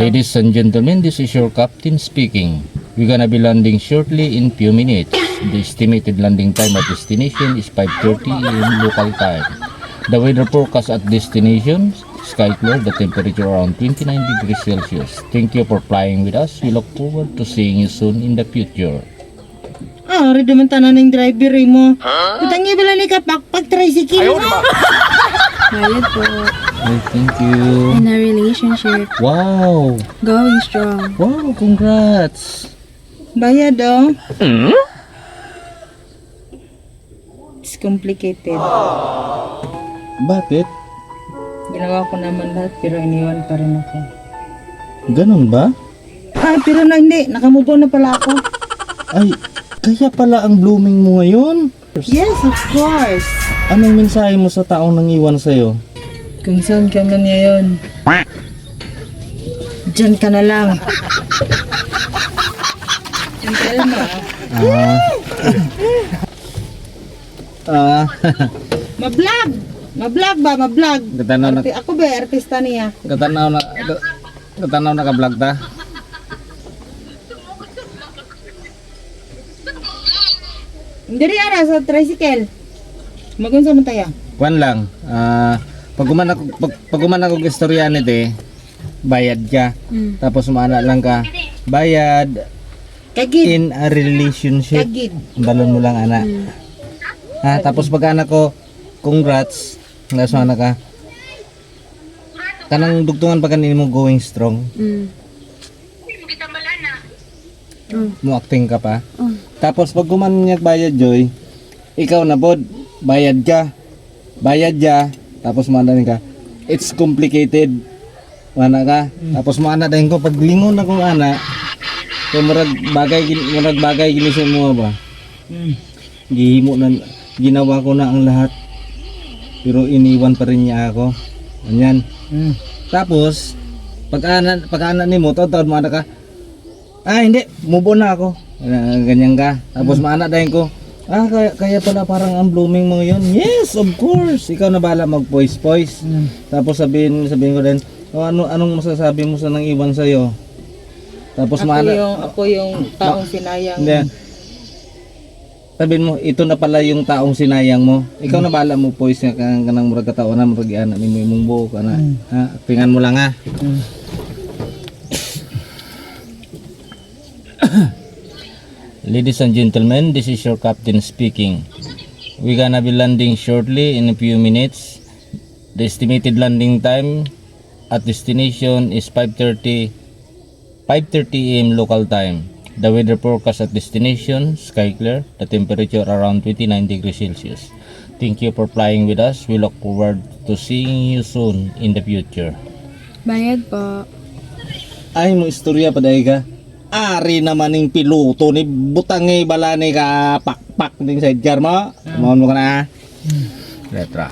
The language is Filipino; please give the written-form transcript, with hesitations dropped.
Ladies and gentlemen, this is your captain speaking. We're gonna be landing shortly in few minutes. The estimated landing time at destination is 5:30 AM local time. The weather forecast at destination, sky clear, the temperature around 29 degrees Celsius. Thank you for flying with us. We look forward to seeing you soon in the future. Ah, rin naman tanan ng driver mo. Kutangi bala ni ka pag-tricycle mo. Bayad po. Ay, thank you. In a relationship. Wow! Going strong. Wow, congrats! Bayad oh. It's complicated. Bakit? Ginawa ko naman lahat pero iniwan pa rin ako. Ganun ba? Ah, pero na hindi. Nakamove on na pala ako. Ay, kaya pala ang blooming mo ngayon? Yes, of course. Anong mensahe mo sa taong nangiwan sa'yo? Kung saan ka man ngayon, dyan ka na lang. Ang kalma. Ma-vlog! Ma-vlog ba? Ma-vlog. Katanaw na, Ako ba? Artista niya. katanaw na ka-vlog ta? Hindi rin ara sa tricycle. Magunsa mo tayo. Kwan lang, pag guman ako istorya nito bayad ka. Tapos maana lang ka, bayad Kagid. in a relationship. Kagid. Balon mo lang ana. Tapos pag anak ko, congrats. Ngayon anak ka. Kanang dugtungan pa kanini mo going strong. Mo acting ka pa. Tapos pag gumanyak bayad Joy, ikaw na bod, bayad ka. Bayad ka, tapos maana ka. It's complicated. Mana ka. Tapos maana din ko pag lingon akong ana, kay murag bagay gini sa mo ba. Gihimo na ginawa ko na ang lahat. Pero iniwan pa rin niya ako. Anyan. Tapos pag ana nimo taon maana ka. Hindi, move on na ako. Ganyan ka. Tapos maana din ko. Kaya pala parang ang blooming mo yun. Yes, of course. Ikaw na bala mag-poise. Tapos sabihin ko din, anong masasabi mo sa nang iwan sa'yo? Tapos Ako yung taong sinayang. Hindi. Sabihin mo, ito na pala yung taong sinayang mo. Ikaw na bala mo poise nga kanang murag kataon na murag iana nimo imong buhok ana. Pingan mo lang ha. Ladies and gentlemen, this is your captain speaking. We're gonna be landing shortly in a few minutes. The estimated landing time at destination is 5:30 AM local time. The weather forecast at destination, sky clear, the temperature around 29 degrees Celsius. Thank you for flying with us. We look forward to seeing you soon in the future. Bayad po. Ay mo istorya pa dahi ka. Ari naman ng piloto ni butangay bala ni ka pakpak ding sidecar mo. Mo ka na. Letra.